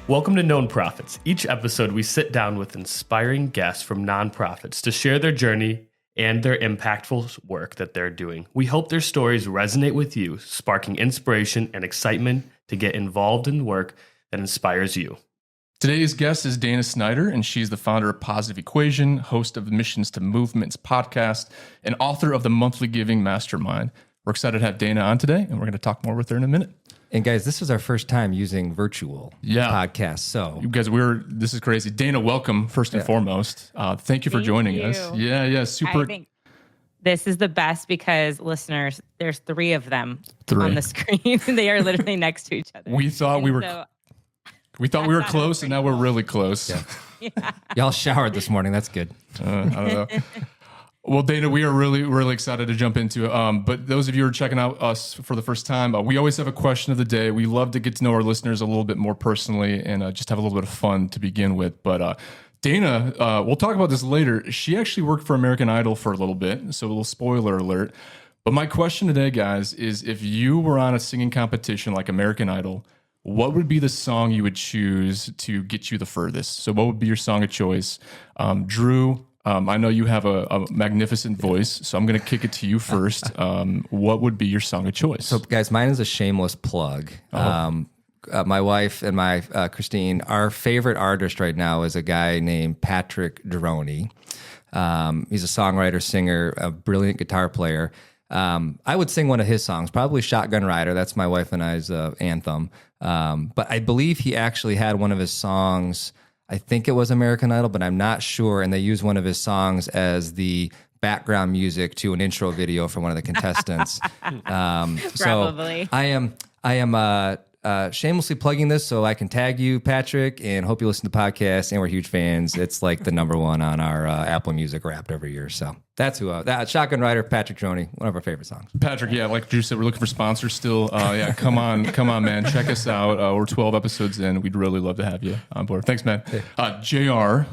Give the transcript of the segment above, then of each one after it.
Welcome to Known Profits. Each episode, we sit down with inspiring guests from nonprofits to share their journey and their impactful work that they're doing. We hope their stories resonate with you, sparking inspiration and excitement to get involved in work that inspires you. Today's guest is Dana Snyder, and she's the founder of Positive Equation, host of the Missions to Movements podcast, and author of the Monthly Giving Mastermind. We're excited to have Dana on today, and we're going to talk more with her in a minute. And guys, this is our first time using virtual podcasts. So you guys, this is crazy. Dana, welcome first and foremost. Thank you for joining us. Yeah, super. I think this is the best because listeners, there's three of them on the screen. They are literally next to each other. We thought we were close, and now we're really close. Yeah. Y'all showered this morning. That's good. I don't know. Well, Dana, we are really, really excited to jump into it. But those of you who are checking out us for the first time, we always have a question of the day. We love to get to know our listeners a little bit more personally and just have a little bit of fun to begin with. But Dana, we'll talk about this later. She actually worked for American Idol for a little bit, so a little spoiler alert. But my question today, guys, is if you were on a singing competition like American Idol, what would be the song you would choose to get you the furthest? So what would be your song of choice? Drew, I know you have a magnificent voice, so I'm going to kick it to you first. What would be your song of choice? So, guys, mine is a shameless plug. My wife and my Christine, our favorite artist right now is a guy named Patrick Droney. He's a songwriter, singer, a brilliant guitar player. I would sing one of his songs, probably Shotgun Rider. That's my wife and I's anthem. But I believe he actually had one of his songs. I think it was American Idol, but I'm not sure. And they used one of his songs as the background music to an intro video for one of the contestants. Probably. So I am shamelessly plugging this so I can tag you, Patrick, and hope you listen to the podcast. And we're huge fans. It's like the number one on our Apple Music Wrapped every year. So that's who. That Shotgun Rider, Patrick Droney, one of our favorite songs. Patrick, yeah, like Drew said, we're looking for sponsors still. Yeah, come on, man, check us out. We're 12 episodes in. We'd really love to have you on board. Thanks, man. JR.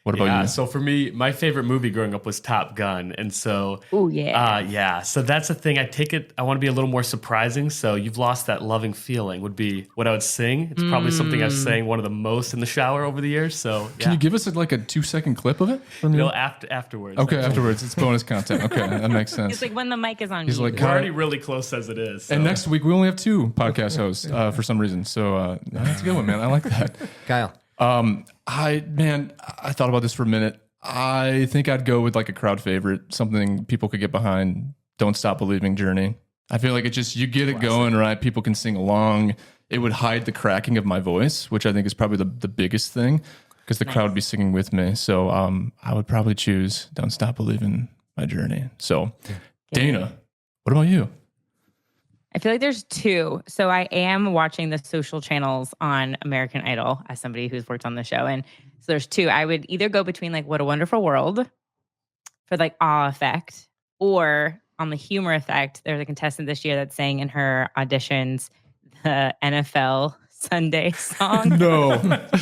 What about you? So for me, my favorite movie growing up was Top Gun. And so, so that's the thing. I want to be a little more surprising. So You've Lost That Loving Feeling would be what I would sing. It's probably something I've sang one of the most in the shower over the years. So Can you give us like a 2-second clip of it? From you? Afterwards. Okay, afterwards. It's bonus content. Okay, that makes sense. It's like when the mic is on. He's mute. like, We're already really close as it is. So. And next week, we only have 2 podcast hosts for some reason. So that's a good one, man. I like that. Kyle. I thought about this for a minute. I think I'd go with like a crowd favorite, something people could get behind. Don't Stop Believing, Journey. I feel like you get it going, right? People can sing along. It would hide the cracking of my voice, which I think is probably the biggest thing because the crowd would be singing with me. So I would probably choose Don't Stop Believing, My Journey. So Dana, what about you? I feel like there's 2. So I am watching the social channels on American Idol as somebody who's worked on the show. And so there's 2. I would either go between like What a Wonderful World for like awe effect, or on the humor effect. There's a contestant this year that sang in her auditions the NFL Sunday song. No.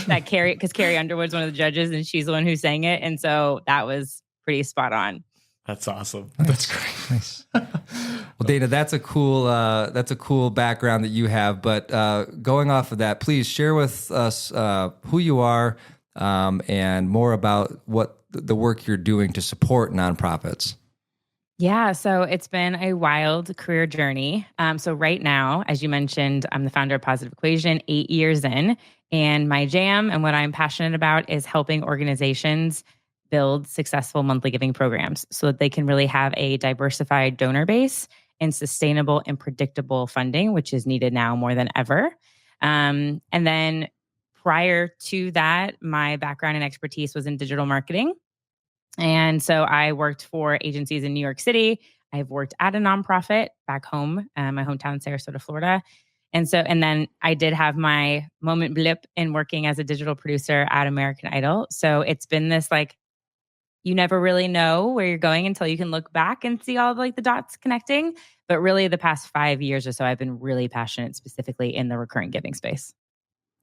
Because Carrie Underwood's one of the judges and she's the one who sang it. And so that was pretty spot on. That's awesome. That's great. Nice. Well, Dana, that's a cool background that you have. But going off of that, please share with us who you are and more about what the work you're doing to support nonprofits. Yeah, so it's been a wild career journey. So right now, as you mentioned, I'm the founder of Positive Equation, 8 years in, and my jam and what I'm passionate about is helping organizations build successful monthly giving programs so that they can really have a diversified donor base and sustainable and predictable funding, which is needed now more than ever. And then prior to that, my background and expertise was in digital marketing. And so I worked for agencies in New York City. I've worked at a nonprofit back home, my hometown, Sarasota, Florida. And then I did have my moment blip in working as a digital producer at American Idol. So it's been this like, you never really know where you're going until you can look back and see all like the dots connecting. But really the past 5 years or so, I've been really passionate specifically in the recurring giving space.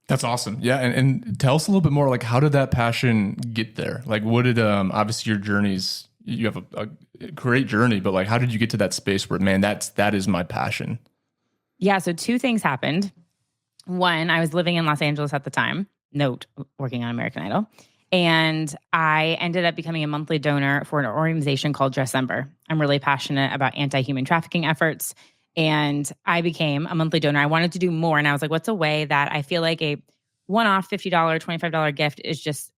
That's awesome. Yeah. And tell us a little bit more, like, how did that passion get there? Like, what did, obviously your journeys, you have a great journey, but like, how did you get to that space where, man, that is my passion? Yeah. So 2 things happened. One, I was living in Los Angeles at the time, note, working on American Idol. And I ended up becoming a monthly donor for an organization called Dressember. I'm really passionate about anti-human trafficking efforts. And I became a monthly donor. I wanted to do more. And I was like, what's a way that I feel like a one-off $50, $25 gift is just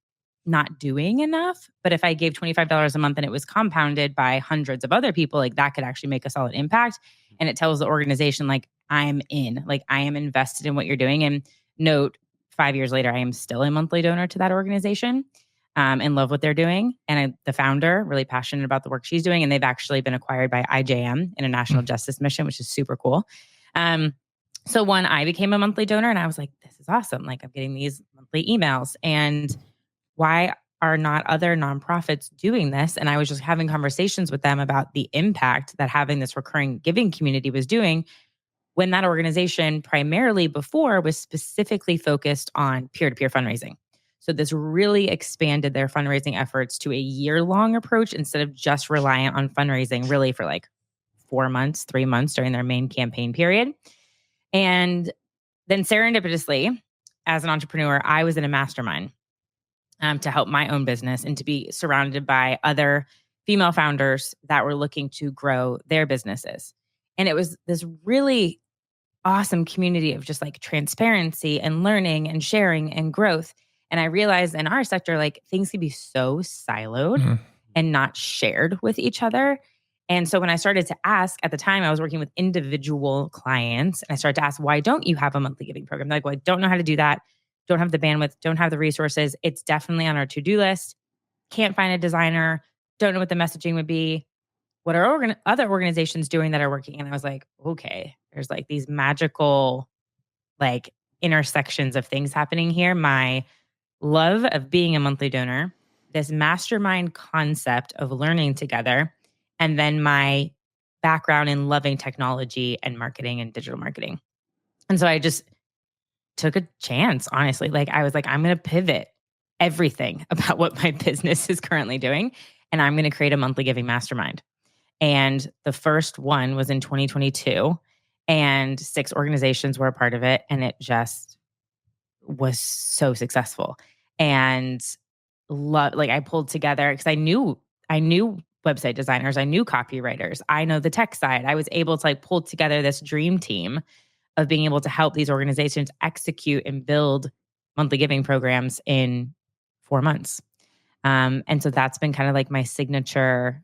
not doing enough? But if I gave $25 a month and it was compounded by hundreds of other people, like that could actually make a solid impact. And it tells the organization, like, I'm in, like, I am invested in what you're doing. And note, 5 years later, I am still a monthly donor to that organization, and love what they're doing. And the founder, really passionate about the work she's doing. And they've actually been acquired by IJM, International Justice Mission, which is super cool. So one, I became a monthly donor and I was like, this is awesome. Like, I'm getting these monthly emails, and why are not other nonprofits doing this? And I was just having conversations with them about the impact that having this recurring giving community was doing, when that organization primarily before was specifically focused on peer-to-peer fundraising. So this really expanded their fundraising efforts to a year-long approach instead of just reliant on fundraising really for like 4 months, 3 months during their main campaign period. And then serendipitously, as an entrepreneur, I was in a mastermind to help my own business and to be surrounded by other female founders that were looking to grow their businesses. And it was this really awesome community of just like transparency and learning and sharing and growth. And I realized in our sector, like, things can be so siloed and not shared with each other. And so when I started to ask, at the time I was working with individual clients, and I started to ask, why don't you have a monthly giving program? They're like, well, I don't know how to do that. Don't have the bandwidth, don't have the resources. It's definitely on our to-do list. Can't find a designer. Don't know what the messaging would be. What are other organizations doing that are working? And I was like, okay, there's like these magical like intersections of things happening here. My love of being a monthly donor, this mastermind concept of learning together, and then my background in loving technology and marketing and digital marketing. And so I just took a chance, honestly. Like, I was like, I'm going to pivot everything about what my business is currently doing, and I'm going to create a monthly giving mastermind. And the first one was in 2022, and 6 organizations were a part of it. And it just was so successful. And like, I pulled together, because I knew website designers, I knew copywriters, I know the tech side. I was able to like pull together this dream team of being able to help these organizations execute and build monthly giving programs in 4 months. And so that's been kind of like my signature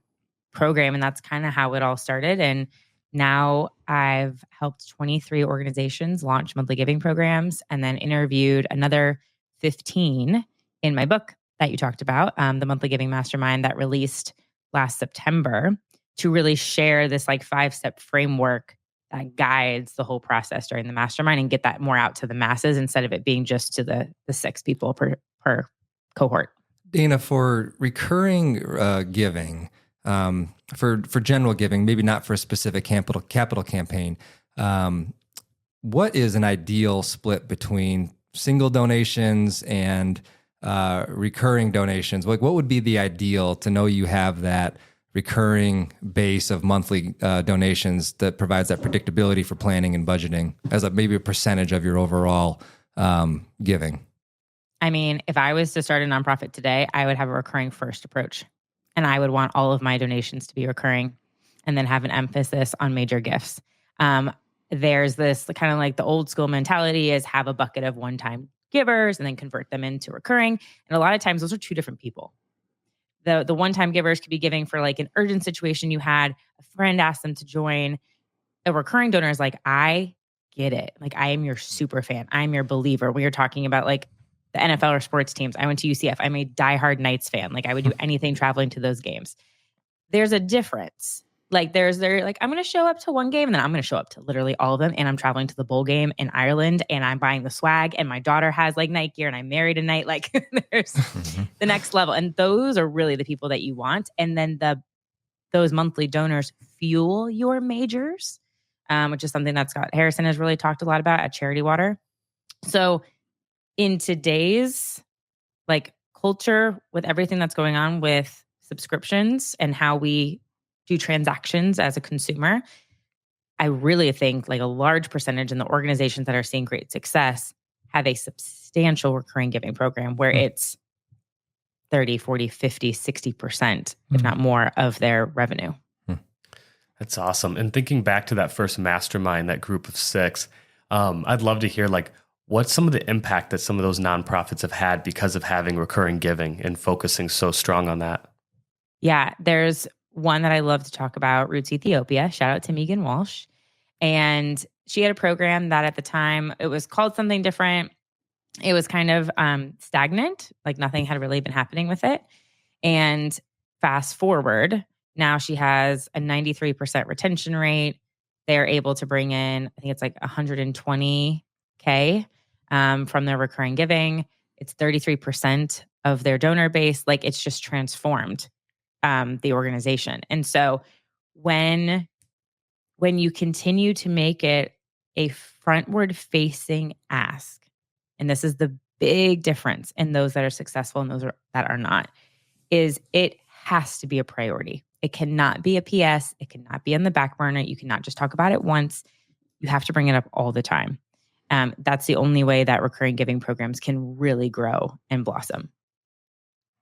program. And that's kind of how it all started. And now I've helped 23 organizations launch monthly giving programs, and then interviewed another 15 in my book that you talked about, the Monthly Giving Mastermind, that released last September, to really share this like 5-step framework that guides the whole process during the mastermind and get that more out to the masses instead of it being just to the 6 people per cohort. Dana, for recurring giving, for general giving, maybe not for a specific capital campaign, what is an ideal split between single donations and recurring donations? Like, what would be the ideal to know you have that recurring base of monthly donations that provides that predictability for planning and budgeting as maybe a percentage of your overall giving? I mean, if I was to start a nonprofit today, I would have a recurring first approach. And I would want all of my donations to be recurring, and then have an emphasis on major gifts. There's this kind of like the old school mentality is have a bucket of one-time givers and then convert them into recurring. And a lot of times those are 2 different people. The one-time givers could be giving for like an urgent situation you had, a friend asked them to join. A recurring donor is like, I get it. Like, I am your super fan. I'm your believer. We are talking about like the NFL or sports teams. I went to UCF. I'm a diehard Knights fan. Like, I would do anything traveling to those games. There's a difference. Like, they're like, I'm going to show up to one game, and then I'm going to show up to literally all of them. And I'm traveling to the bowl game in Ireland, and I'm buying the swag, and my daughter has like night gear, and I'm married tonight. Like, there's the next level. And those are really the people that you want. And then those monthly donors fuel your majors, which is something that Scott Harrison has really talked a lot about at Charity Water. So in today's like culture, with everything that's going on with subscriptions and how we do transactions as a consumer, I really think like a large percentage in the organizations that are seeing great success have a substantial recurring giving program where it's 30, 40, 50, 60%, if not more, of their revenue. That's awesome. And thinking back to that first mastermind, that group of 6, I'd love to hear like what's some of the impact that some of those nonprofits have had because of having recurring giving and focusing so strong on that. Yeah, there's one that I love to talk about, Roots Ethiopia. Shout out to Megan Walsh. And she had a program that at the time, it was called something different. It was kind of stagnant, like nothing had really been happening with it. And fast forward, now she has a 93% retention rate. They're able to bring in, I think it's like 120K from their recurring giving. It's 33% of their donor base. Like it's just transformed the organization. And so when you continue to make it a frontward facing ask, and this is the big difference in those that are successful and those that are not, is it has to be a priority. It cannot be a PS. It cannot be on the back burner. You cannot just talk about it once. You have to bring it up all the time. That's the only way that recurring giving programs can really grow and blossom.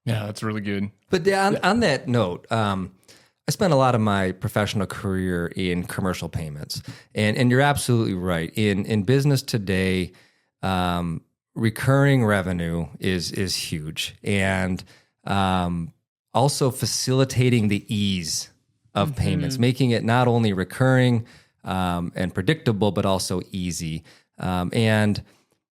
Yeah, that's really good. But on that note, I spent a lot of my professional career in commercial payments, and you're absolutely right. In business today, recurring revenue is huge, and also facilitating the ease of payments, making it not only recurring and predictable, but also easy. And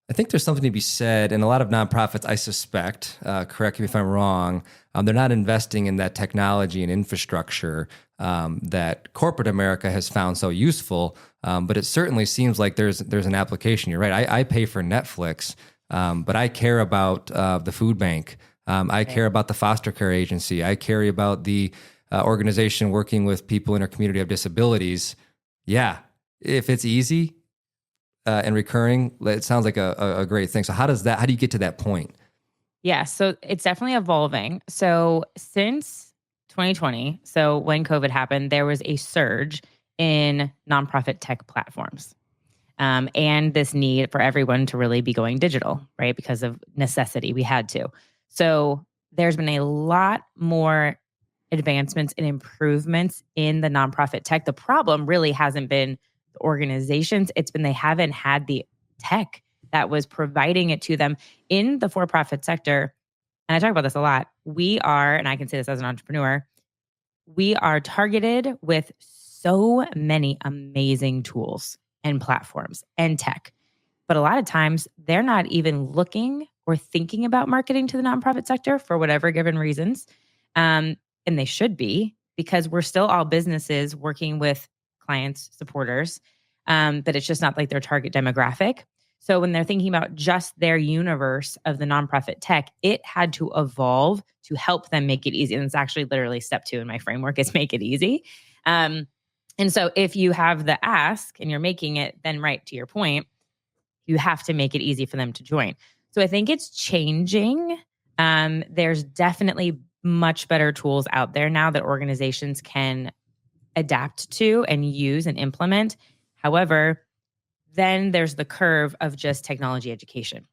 I think there's something to be said, and a lot of nonprofits, I suspect, correct me if I'm wrong, they're not investing in that technology and infrastructure that corporate America has found so useful. But it certainly seems like there's an application. You're right. I pay for Netflix, but I care about the food bank. I care about the foster care agency. I care about the organization working with people in our community of disabilities. Yeah, if it's easy and recurring, it sounds like a great thing. So how do you get to that point? Yeah, so it's definitely evolving. So since 2020, so when COVID happened, there was a surge in nonprofit tech platforms. And this need for everyone to really be going digital, right? Because of necessity, we had to. So there's been a lot more advancements and improvements in the nonprofit tech. The problem really hasn't been the organizations. It's been they haven't had the tech that was providing it to them in the for-profit sector. And I talk about this a lot. We are, and I can say this as an entrepreneur, we are targeted with so many amazing tools and platforms and tech. But a lot of times they're not even looking or thinking about marketing to the nonprofit sector for whatever given reasons. And they should be, because we're still all businesses working with clients, supporters, but it's just not like their target demographic. So when they're thinking about just their universe of the nonprofit tech, it had to evolve to help them make it easy. And it's actually literally step 2 in my framework is make it easy. And so if you have the ask and you're making it, then right to your point, you have to make it easy for them to join. So I think it's changing. There's definitely much better tools out there now that organizations can adapt to and use and implement. However, then there's the curve of just technology education.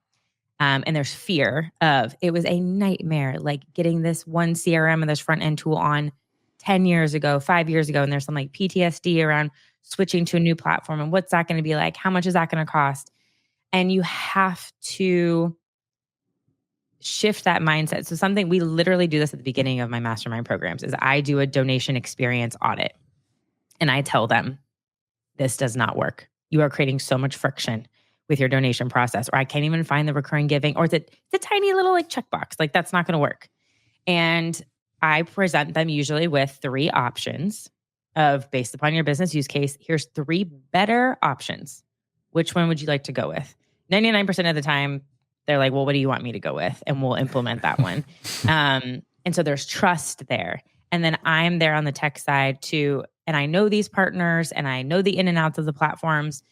And there's fear of, it was a nightmare, like getting this one CRM and this front end tool on 10 years ago, 5 years ago. And there's some like PTSD around switching to a new platform. And what's that going to be like? How much is that going to cost? And you have to shift that mindset. So something we literally do this at the beginning of my mastermind programs is I do a donation experience audit. And I tell them, this does not work. You are creating so much friction with your donation process, or I can't even find the recurring giving, or it's a tiny little like checkbox. Like that's not going to work. And I present them usually with 3 options of, based upon your business use case, here's 3 better options. Which one would you like to go with? 99% of the time, they're like, well, what do you want me to go with? And we'll implement that one. And so there's trust there. And then I'm there on the tech side too. And I know these partners and I know the in and outs of the platforms,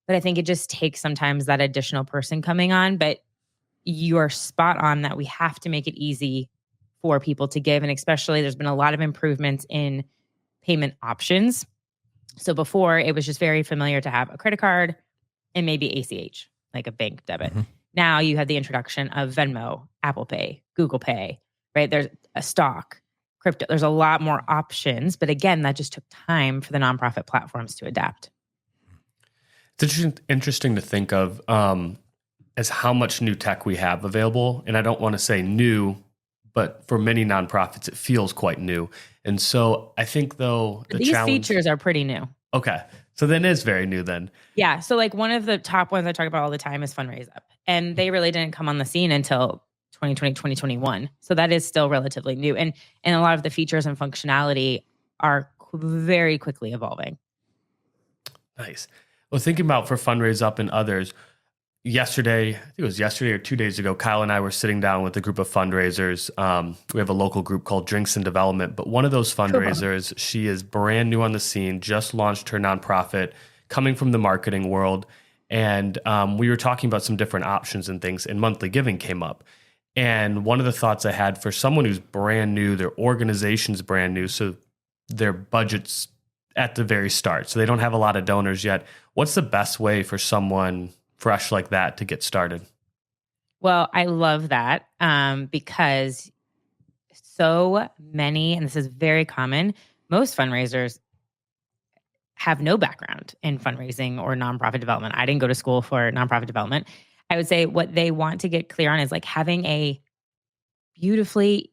but I think it just takes sometimes that additional person coming on. But you're spot on that we have to make it easy for people to give. And especially there's been a lot of improvements in payment options. So before, it was just very familiar to have a credit card and maybe ACH, like a bank debit. Mm-hmm. Now you have the introduction of Venmo, Apple Pay, Google Pay, right? There's a stock, crypto. There's a lot more options. But again, that just took time for the nonprofit platforms to adapt. It's interesting to think of as how much new tech we have available. And I don't want to say new, but for many nonprofits, it feels quite new. And so I think, though, These features are pretty new. Okay. So then it's very new then. Yeah. So like one of the top ones I talk about all the time is Fundraise Up. And they really didn't come on the scene until 2020, 2021. So that is still relatively new. And a lot of the features and functionality are very quickly evolving. Nice. Well, thinking about for Fundraise Up and others, yesterday, I think it was yesterday or 2 days ago, Kyle and I were sitting down with a group of fundraisers. We have a local group called Drinks and Development, but one of those fundraisers, she is brand new on the scene, just launched her nonprofit, coming from the marketing world. And we were talking about some different options and things, and monthly giving came up. And one of the thoughts I had for someone who's brand new, their organization's brand new, so their budget's at the very start, so they don't have a lot of donors yet. What's the best way for someone fresh like that to get started? Well, I love that because so many, and this is very common, most fundraisers have no background in fundraising or nonprofit development. I didn't go to school for nonprofit development. I would say what they want to get clear on is like having a beautifully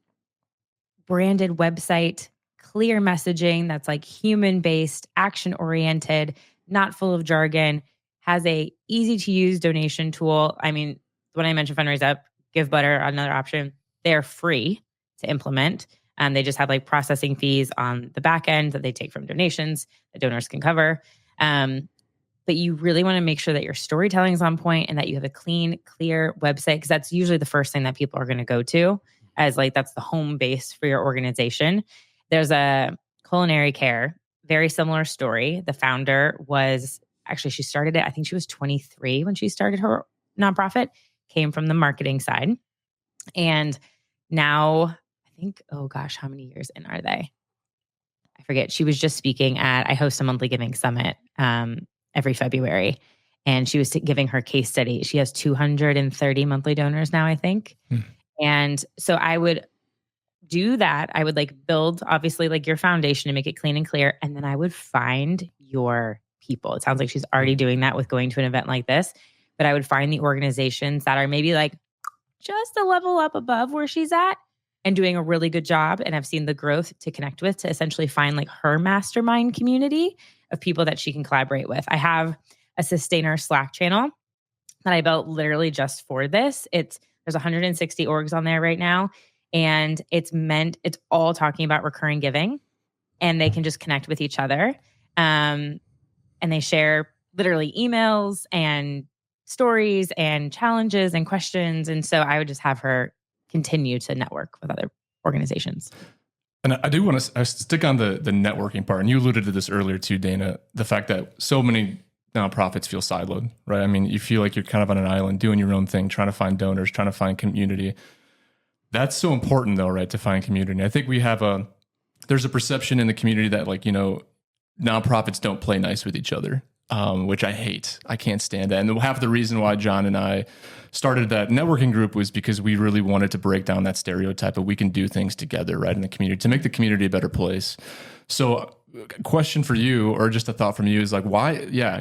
branded website, clear messaging that's like human-based, action-oriented, not full of jargon, has a easy-to-use donation tool. I mean, when I mentioned Fundraise Up, Give Butter, another option, they're free to implement. They just have like processing fees on the back end that they take from donations that donors can cover. But you really want to make sure that your storytelling is on point and that you have a clean, clear website, because that's usually the first thing that people are going to go to as like that's the home base for your organization. There's a Culinary Care, very similar story. The founder was actually, she started it, I think she was 23 when she started her nonprofit, came from the marketing side. And now I think, oh gosh, how many years in are they? I forget. She was just speaking at, I host a monthly giving summit every February. And she was giving her case study. She has 230 monthly donors now, I think. And so I would do that. I would like build obviously like your foundation to make it clean and clear. And then I would find your people. It sounds like she's already doing that with going to an event like this, but I would find the organizations that are maybe like just a level up above where she's at and doing a really good job and have seen the growth to connect with, to essentially find like her mastermind community of people that she can collaborate with. I have a Sustainer Slack channel that I built literally just for this. There's 160 orgs on there right now. And it's all talking about recurring giving, and they can just connect with each other. And they share literally emails and stories and challenges and questions. And so I would just have her continue to network with other organizations. And I do want to stick on the networking part. And you alluded to this earlier too, Dana, the fact that so many nonprofits feel siloed, right? I mean, you feel like you're kind of on an island doing your own thing, trying to find donors, trying to find community. That's so important though, right? To find community. I think there's a perception in the community that like, nonprofits don't play nice with each other, which I hate. I can't stand that. And half the reason why John and I started that networking group was because we really wanted to break down that stereotype of we can do things together, right? In the community to make the community a better place. So a question for you, or just a thought from you, is like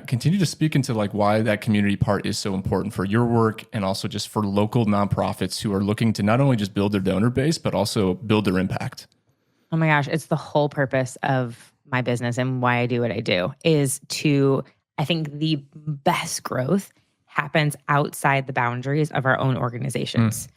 continue to speak into like why that community part is so important for your work and also just for local nonprofits who are looking to not only just build their donor base, but also build their impact. Oh my gosh, it's the whole purpose of my business and why I do what I do is I think the best growth happens outside the boundaries of our own organizations.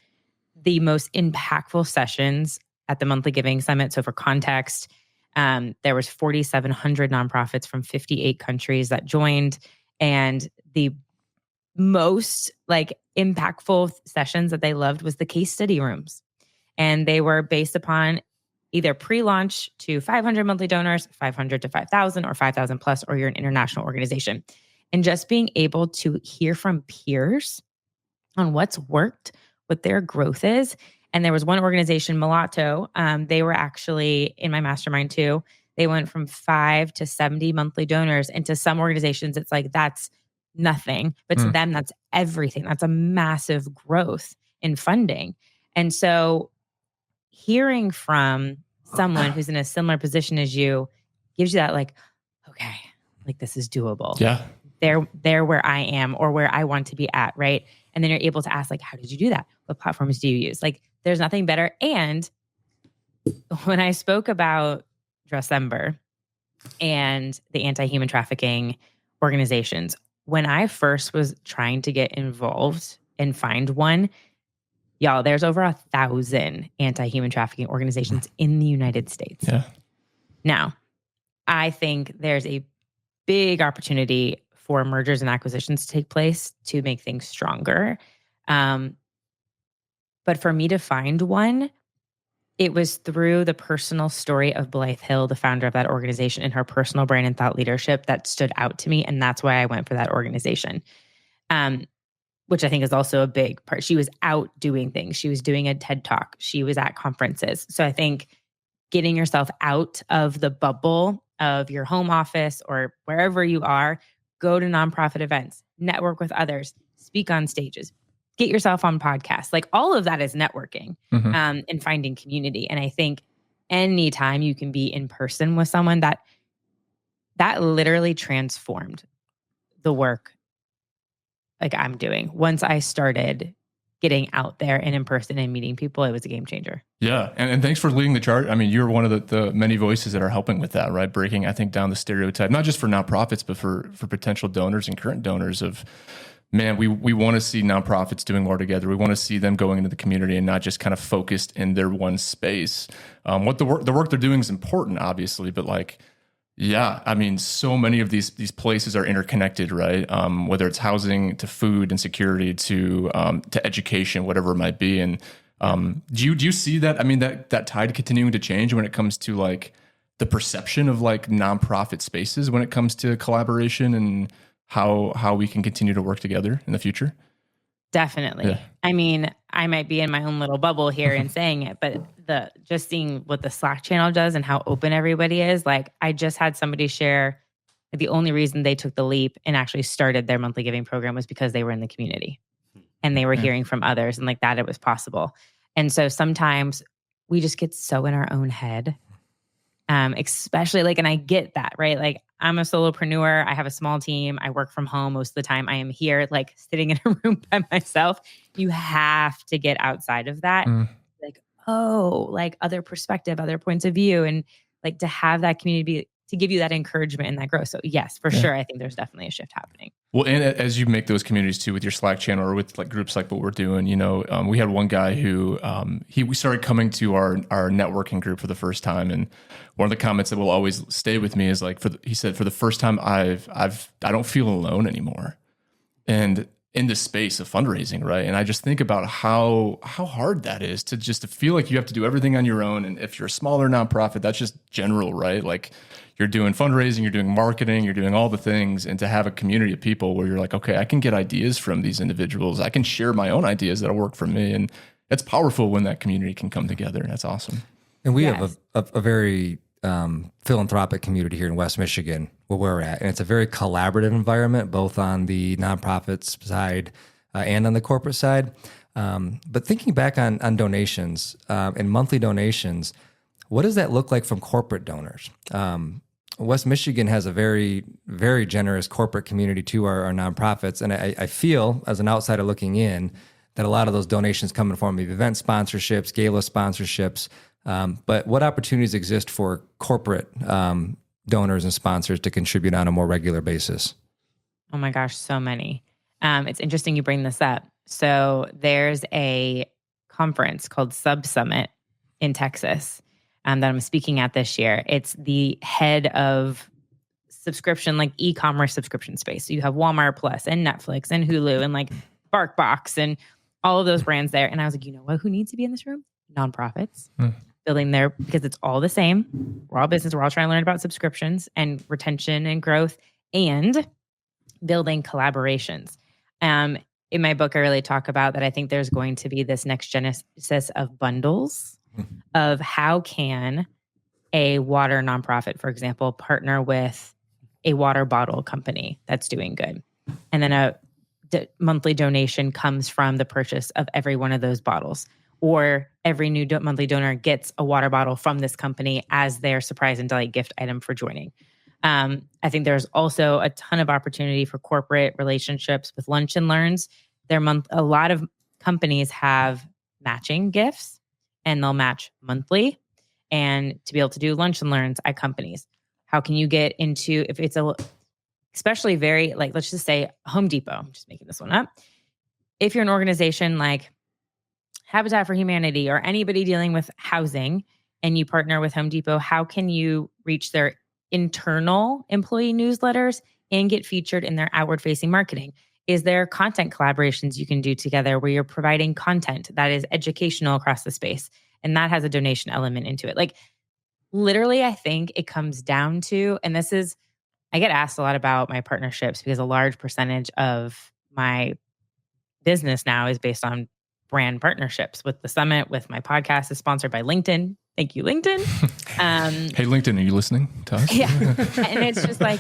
The most impactful sessions at the Monthly Giving Summit. So for context, there was 4,700 nonprofits from 58 countries that joined. And the most like impactful sessions that they loved was the case study rooms. And they were based upon either pre-launch to 500 monthly donors, 500 to 5,000 or 5,000 plus, or you're an international organization. And just being able to hear from peers on what's worked, what their growth is. And there was one organization, Mulatto, they were actually in my mastermind too. They went from 5 to 70 monthly donors. And to some organizations, it's like, that's nothing. But to them, that's everything. That's a massive growth in funding. And so hearing from someone who's in a similar position as you gives you that like, okay, like this is doable. Yeah. They're where I am or where I want to be at, right? And then you're able to ask like, how did you do that? What platforms do you use? Like there's nothing better. And when I spoke about Dressember and the anti-human trafficking organizations, when I first was trying to get involved and find one, y'all, there's over 1,000 anti-human trafficking organizations in the United States. Yeah. Now, I think there's a big opportunity for mergers and acquisitions to take place to make things stronger. But for me to find one, it was through the personal story of Blythe Hill, the founder of that organization, and her personal brand and thought leadership that stood out to me. And that's why I went for that organization, which I think is also a big part. She was out doing things. She was doing a TED Talk. She was at conferences. So I think getting yourself out of the bubble of your home office or wherever you are, go to nonprofit events, network with others, speak on stages, get yourself on podcasts. Like all of that is networking and finding community. And I think anytime you can be in person with someone, that literally transformed the work like I'm doing. Once I started getting out there and in person and meeting people, it was a game changer. Yeah. And thanks for leading the charge. I mean, you're one of the many voices that are helping with that, right? Breaking, I think, down the stereotype, not just for nonprofits, but for potential donors and current donors of, man, we want to see nonprofits doing more together. We want to see them going into the community and not just kind of focused in their one space. What the work they're doing is important, obviously, but like, yeah, I mean, so many of these places are interconnected, right? Whether it's housing to food and security to education, whatever it might be. And do you see that? I mean, that tide continuing to change when it comes to like the perception of like nonprofit spaces when it comes to collaboration and how we can continue to work together in the future? Definitely. Yeah. I mean, I might be in my own little bubble here in saying it, but just seeing what the Slack channel does and how open everybody is, like I just had somebody share the only reason they took the leap and actually started their monthly giving program was because they were in the community and they were hearing from others and like that it was possible. And so sometimes we just get so in our own head, especially like, and I get that, right? Like I'm a solopreneur. I have a small team. I work from home most of the time. I am here like sitting in a room by myself. You have to get outside of that. Like, oh, like other perspective, other points of view, and like to have that community to give you that encouragement and that growth. So yes, for sure. I think there's definitely a shift happening. Well, and as you make those communities too with your Slack channel or with like groups like what we're doing, you know, we had one guy who we started coming to our networking group for the first time, and one of the comments that will always stay with me is like, he said, for the first time, I don't feel alone anymore, and in this space of fundraising, right? And I just think about how hard that is to feel like you have to do everything on your own. And if you're a smaller nonprofit, that's just general, right? Like you're doing fundraising, you're doing marketing, you're doing all the things. And to have a community of people where you're like, okay, I can get ideas from these individuals. I can share my own ideas that'll work for me. And it's powerful when that community can come together. That's awesome. And we have a very philanthropic community here in West Michigan where we're at. And it's a very collaborative environment, both on the nonprofits side and on the corporate side. But thinking back on donations and monthly donations, what does that look like from corporate donors? West Michigan has a very, very generous corporate community to our nonprofits. And I feel, as an outsider looking in, that a lot of those donations come in the form of event sponsorships, gala sponsorships. But what opportunities exist for corporate donors and sponsors to contribute on a more regular basis? Oh my gosh, so many. It's interesting you bring this up. So there's a conference called Sub Summit in Texas that I'm speaking at this year. It's the head of subscription, like e-commerce subscription space. So you have Walmart Plus and Netflix and Hulu and like BarkBox and all of those brands there. And I was like, you know what? Who needs to be in this room? Nonprofits. Building there because it's all the same. We're all business. We're all trying to learn about subscriptions and retention and growth and building collaborations. In my book, I really talk about that. I think there's going to be this next genesis of bundles of how can a water nonprofit, for example, partner with a water bottle company that's doing good. And then a monthly donation comes from the purchase of every one of those bottles. Or every new monthly donor gets a water bottle from this company as their surprise and delight gift item for joining. I think there's also a ton of opportunity for corporate relationships with lunch and learns. A lot of companies have matching gifts, and they'll match monthly. And to be able to do lunch and learns at companies, how can you get into, if it's especially very, like, let's just say Home Depot, I'm just making this one up. If you're an organization like Habitat for Humanity or anybody dealing with housing and you partner with Home Depot, how can you reach their internal employee newsletters and get featured in their outward-facing marketing? Is there content collaborations you can do together where you're providing content that is educational across the space? And that has a donation element into it. Like, literally, I think it comes down to, and I get asked a lot about my partnerships because a large percentage of my business now is based on brand partnerships. With the summit, with my podcast is sponsored by LinkedIn. Thank you, LinkedIn. Hey, LinkedIn, are you listening to us? Yeah. And it's just like,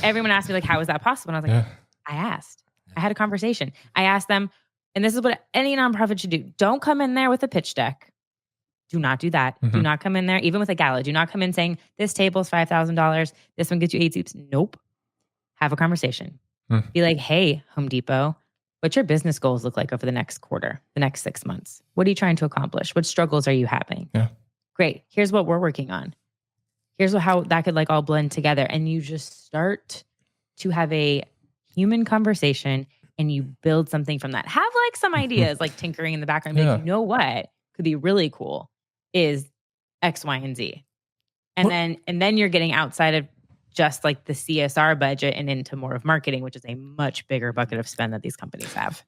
everyone asked me, like, how is that possible? And I was like, I asked. I had a conversation. I asked them, and this is what any nonprofit should do. Don't come in there with a pitch deck. Do not do that. Do not come in there, even with a gala. Do not come in saying, this table is $5,000. This one gets you 8 seats. Nope. Have a conversation. Be like, hey, Home Depot, what's your business goals look like over the next quarter, the next 6 months? What are you trying to accomplish? What struggles are you having? Yeah. Great. Here's what we're working on. Here's how that could like all blend together. And you just start to have a human conversation and you build something from that. Have like some ideas, like tinkering in the background. Like, you know what could be really cool is X, Y, and Z. And then you're getting outside of just like the CSR budget and into more of marketing, which is a much bigger bucket of spend that these companies have.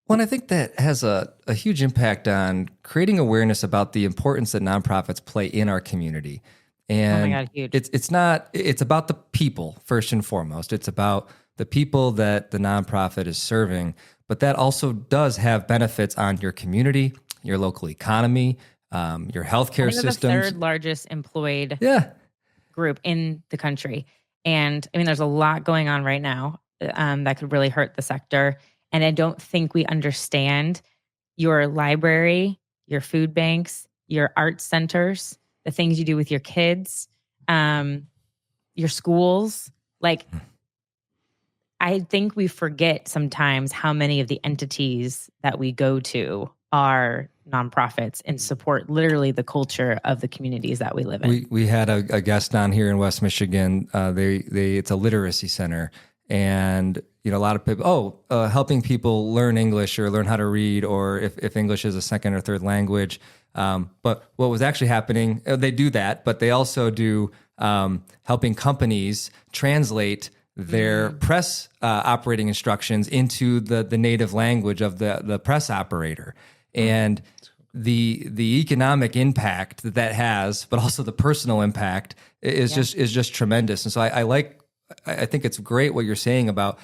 Well, and I think that has a huge impact on creating awareness about the importance that nonprofits play in our community. And oh my God, huge. It's about the people first and foremost. It's about the people that the nonprofit is serving, but that also does have benefits on your community, your local economy, your healthcare systems. The third largest employed group in the country. And I mean, there's a lot going on right now that could really hurt the sector. And I don't think we understand your library, your food banks, your art centers, the things you do with your kids, your schools. Like, I think we forget sometimes how many of the entities that we go to are nonprofits and support literally the culture of the communities that we live in. We had a guest on here in West Michigan. It's a literacy center, and a lot of people helping people learn English or learn how to read, or if English is a second or third language. But what was actually happening, they do that, but they also do helping companies translate their press operating instructions into the native language of the press operator. And the economic impact that has, but also the personal impact is just tremendous. And so I think it's great what you're saying about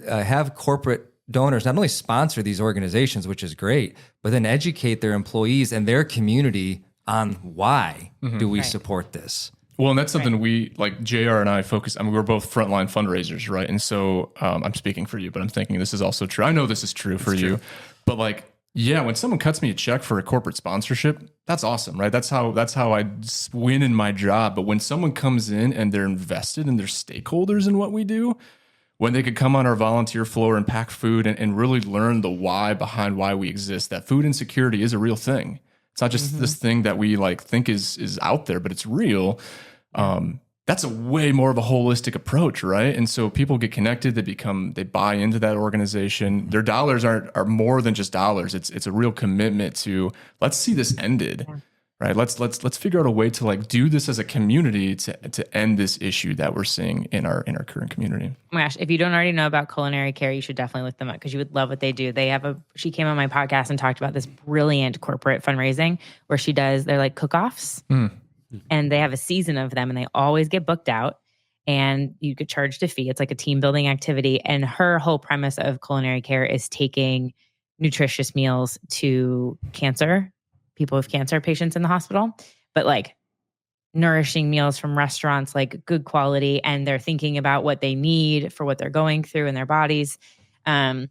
have corporate donors not only sponsor these organizations, which is great, but then educate their employees and their community on why do we support this. Well, and that's something we, like JR and I focus, I mean, we're both frontline fundraisers, right? And so I'm speaking for you, but I'm thinking this is also true. I know this is true for you, but like, yeah, when someone cuts me a check for a corporate sponsorship, that's awesome, right? That's how I win in my job. But when someone comes in and they're invested and they're stakeholders in what we do, when they could come on our volunteer floor and pack food and really learn the why behind why we exist, that food insecurity is a real thing. It's not just this thing that we like think is out there, but it's real. That's a way more of a holistic approach, right? And so people get connected, they buy into that organization. Their dollars are more than just dollars. It's a real commitment to, let's see this ended, right? Let's figure out a way to like do this as a community to end this issue that we're seeing in our current community. Oh my gosh, if you don't already know about Culinary Care, you should definitely look them up because you would love what they do. She came on my podcast and talked about this brilliant corporate fundraising where they're like cook-offs. And they have a season of them and they always get booked out and you get charged a fee. It's like a team building activity. And her whole premise of Culinary Care is taking nutritious meals to people with cancer patients in the hospital. But like nourishing meals from restaurants, like good quality, and they're thinking about what they need for what they're going through in their bodies. And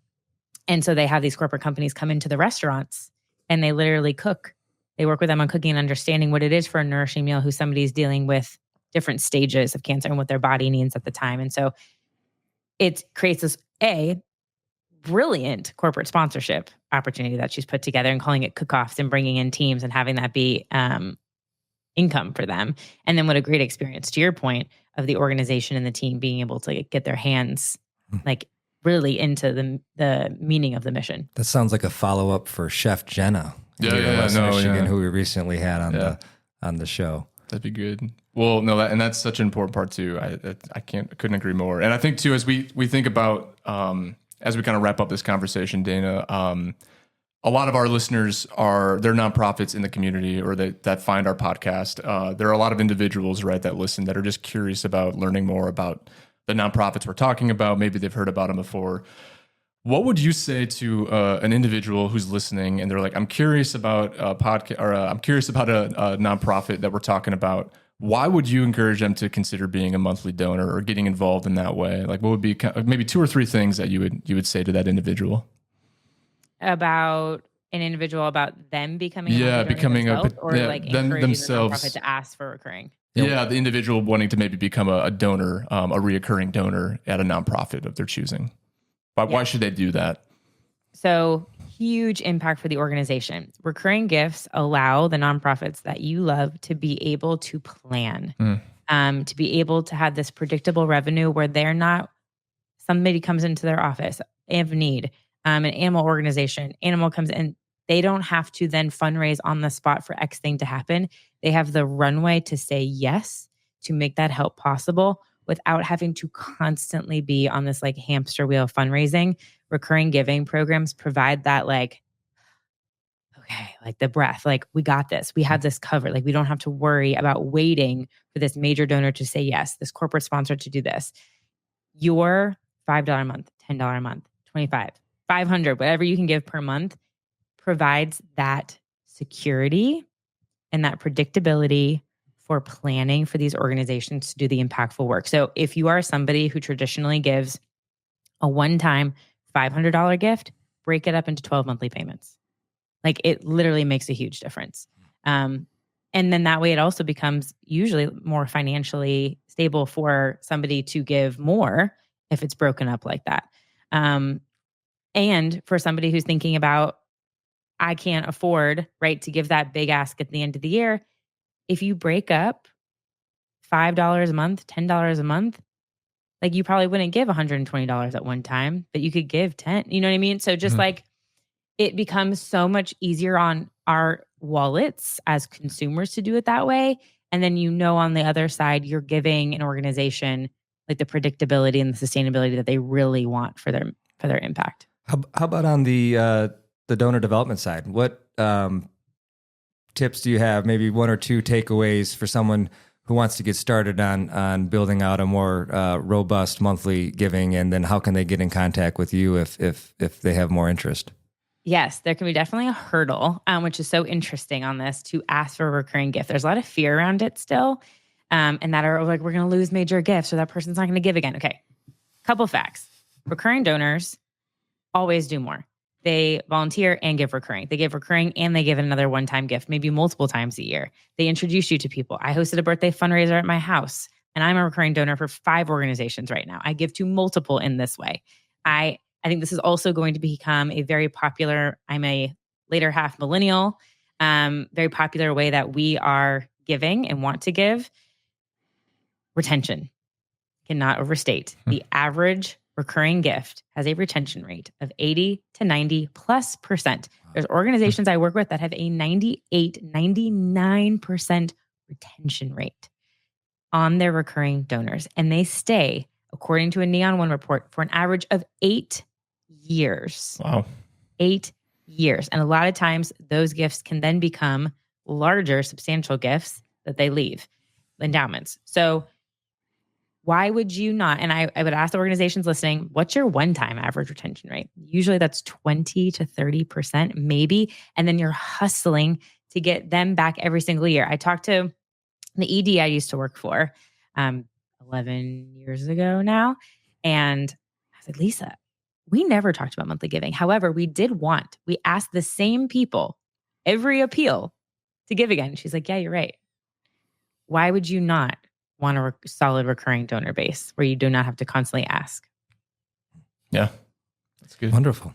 so they have these corporate companies come into the restaurants and they literally cook. They work with them on cooking and understanding what it is for a nourishing meal, who somebody's dealing with different stages of cancer and what their body needs at the time. And so it creates this brilliant corporate sponsorship opportunity that she's put together, and calling it cook-offs and bringing in teams and having that be income for them. And then what a great experience, to your point, of the organization and the team being able to get their hands like really into the meaning of the mission. That sounds like a follow-up for Chef Jenna. Michigan, who we recently had on the show. That'd be good. Well, no, and that's such an important part too. I couldn't agree more. And I think too, as we think about as we kind of wrap up this conversation, Dana, a lot of our listeners they're nonprofits in the community, or that find our podcast. There are a lot of individuals, right, that listen, that are just curious about learning more about the nonprofits we're talking about. Maybe they've heard about them before. What would you say to an individual who's listening and they're like, I'm curious about a podcast, or I'm curious about a nonprofit that we're talking about? Why would you encourage them to consider being a monthly donor or getting involved in that way? Like, what would be maybe 2 or 3 things that you would say to that individual? About an individual, about them becoming themselves, or like encouraging themselves the nonprofit to ask for recurring. Yeah, the individual wanting to maybe become a donor, a reoccurring donor at a nonprofit of their choosing. Why should they do that? So huge impact for the organization. Recurring gifts allow the nonprofits that you love to be able to plan, to be able to have this predictable revenue where they're not, somebody comes into their office, they have need, an animal organization, animal comes in, they don't have to then fundraise on the spot for X thing to happen. They have the runway to say yes, to make that help possible without having to constantly be on this like hamster wheel of fundraising. Recurring giving programs provide that like, okay, like the breath, like we got this, we have this covered. Like we don't have to worry about waiting for this major donor to say yes, this corporate sponsor to do this. Your $5 a month, $10 a month, 25, 500, whatever you can give per month provides that security and that predictability for planning for these organizations to do the impactful work. So if you are somebody who traditionally gives a one-time $500 gift, break it up into 12 monthly payments. Like it literally makes a huge difference. And then that way it also becomes usually more financially stable for somebody to give more if it's broken up like that. And for somebody who's thinking about, I can't afford, right, to give that big ask at the end of the year, if you break up $5 a month, $10 a month, like you probably wouldn't give $120 at one time, but you could give 10, you know what I mean? So just like it becomes so much easier on our wallets as consumers to do it that way. And then, on the other side, you're giving an organization like the predictability and the sustainability that they really want for their impact. How about on the donor development side? What tips do you have? Maybe 1 or 2 takeaways for someone who wants to get started on building out a more robust monthly giving, and then how can they get in contact with you if they have more interest? Yes, there can be definitely a hurdle, which is so interesting on this, to ask for a recurring gift. There's a lot of fear around it still, and that are like, we're going to lose major gifts or that person's not going to give again. Okay, couple facts. Recurring donors always do more. They volunteer and give recurring. They give recurring and they give another one-time gift, maybe multiple times a year. They introduce you to people. I hosted a birthday fundraiser at my house, and I'm a recurring donor for 5 organizations right now. I give to multiple in this way. I think this is also going to become a very popular, I'm a later half millennial, very popular way that we are giving and want to give. Retention. Cannot overstate. The average recurring gift has a retention rate of 80 to 90+%. There's organizations I work with that have a 98, 99% retention rate on their recurring donors. And they stay, according to a Neon One report, for an average of 8 years. Wow. 8 years. And a lot of times those gifts can then become larger, substantial gifts that they leave, endowments. So why would you not? And I would ask the organizations listening, what's your one-time average retention rate? Usually that's 20 to 30%, maybe. And then you're hustling to get them back every single year. I talk to the ED I used to work for 11 years ago now. And I was like, Lisa, we never talked about monthly giving. However, we asked the same people every appeal to give again. She's like, yeah, you're right. Why would you not want a solid recurring donor base where you do not have to constantly ask? Yeah, that's good. Wonderful.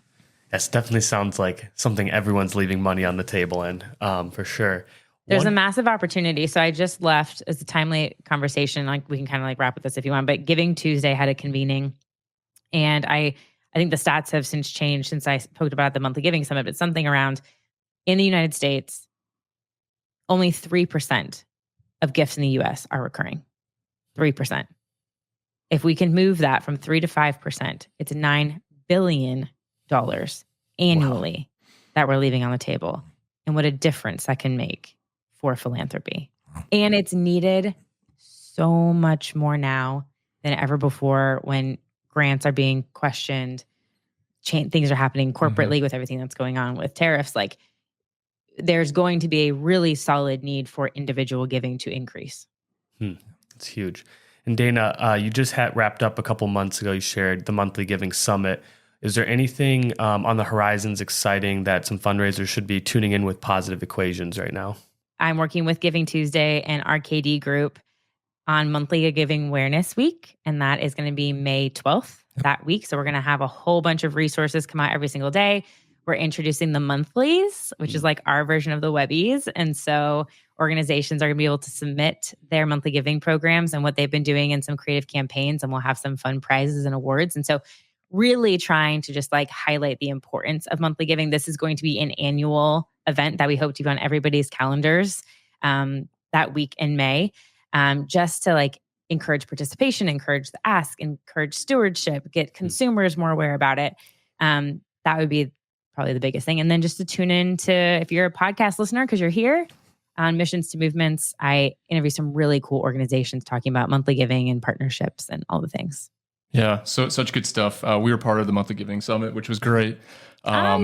That definitely sounds like something everyone's leaving money on the table in, for sure. There's a massive opportunity. So I just left as a timely conversation. Like we can kind of like wrap with this if you want, but Giving Tuesday had a convening. And I think the stats have since changed since I spoke about the Monthly Giving Summit, but something around in the United States, only 3% of gifts in the US are recurring. 3%. If we can move that from 3 to 5%, it's $9 billion annually that we're leaving on the table. And what a difference that can make for philanthropy. And it's needed so much more now than ever before when grants are being questioned. Things are happening corporately with everything that's going on with tariffs. Like there's going to be a really solid need for individual giving to increase. It's huge. And Dana, you just wrapped up a couple months ago. You shared the Monthly Giving Summit. Is there anything on the horizons exciting that some fundraisers should be tuning in with positive equations right now? I'm working with Giving Tuesday and RKD Group on Monthly Giving Awareness Week, and that is going to be May 12th that week. So we're going to have a whole bunch of resources come out every single day. We're introducing the monthlies, which is like our version of the Webbies. And so organizations are going to be able to submit their monthly giving programs and what they've been doing in some creative campaigns, and we'll have some fun prizes and awards. And so really trying to just like highlight the importance of monthly giving. This is going to be an annual event that we hope to be on everybody's calendars that week in May, just to like encourage participation, encourage the ask, encourage stewardship, get consumers more aware about it. That would be probably the biggest thing. And then just to tune in to, if you're a podcast listener, because you're here on Missions to Movements, I interview some really cool organizations talking about monthly giving and partnerships and all the things. Yeah, so such good stuff. We were part of the Monthly Giving Summit, which was great. I've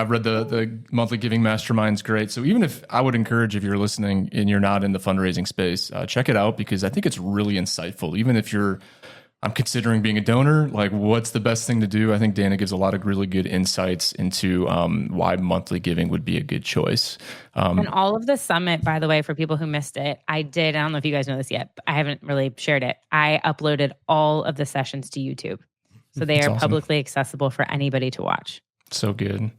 read the Monthly Giving Mastermind's great. So even if I would encourage, if you're listening and you're not in the fundraising space, check it out because I think it's really insightful. Even if I'm considering being a donor, like what's the best thing to do? I think Dana gives a lot of really good insights into why monthly giving would be a good choice. And all of the summit, by the way, for people who missed it, I don't know if you guys know this yet, but I haven't really shared it. I uploaded all of the sessions to YouTube. So they are publicly accessible for anybody to watch. So good.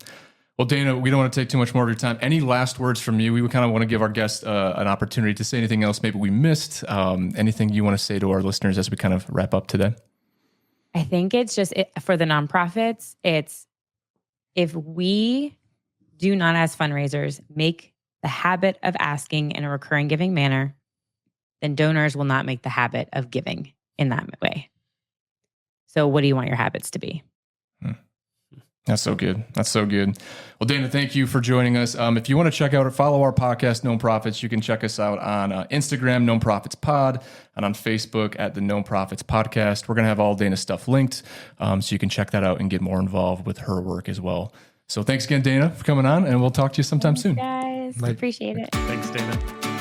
Well, Dana, we don't want to take too much more of your time. Any last words from you? We would kind of want to give our guests an opportunity to say anything else maybe we missed. Anything you want to say to our listeners as we kind of wrap up today? I think it's just for the nonprofits, it's if we do not as fundraisers make the habit of asking in a recurring giving manner, then donors will not make the habit of giving in that way. So what do you want your habits to be? That's so good. That's so good. Well, Dana, thank you for joining us. If you want to check out or follow our podcast, Known Profits, you can check us out on Instagram, Known Profits Pod, and on Facebook at the Known Profits Podcast. We're going to have all Dana's stuff linked, so you can check that out and get more involved with her work as well. So thanks again, Dana, for coming on, and we'll talk to you sometime soon. Guys, appreciate it. Thanks, Dana.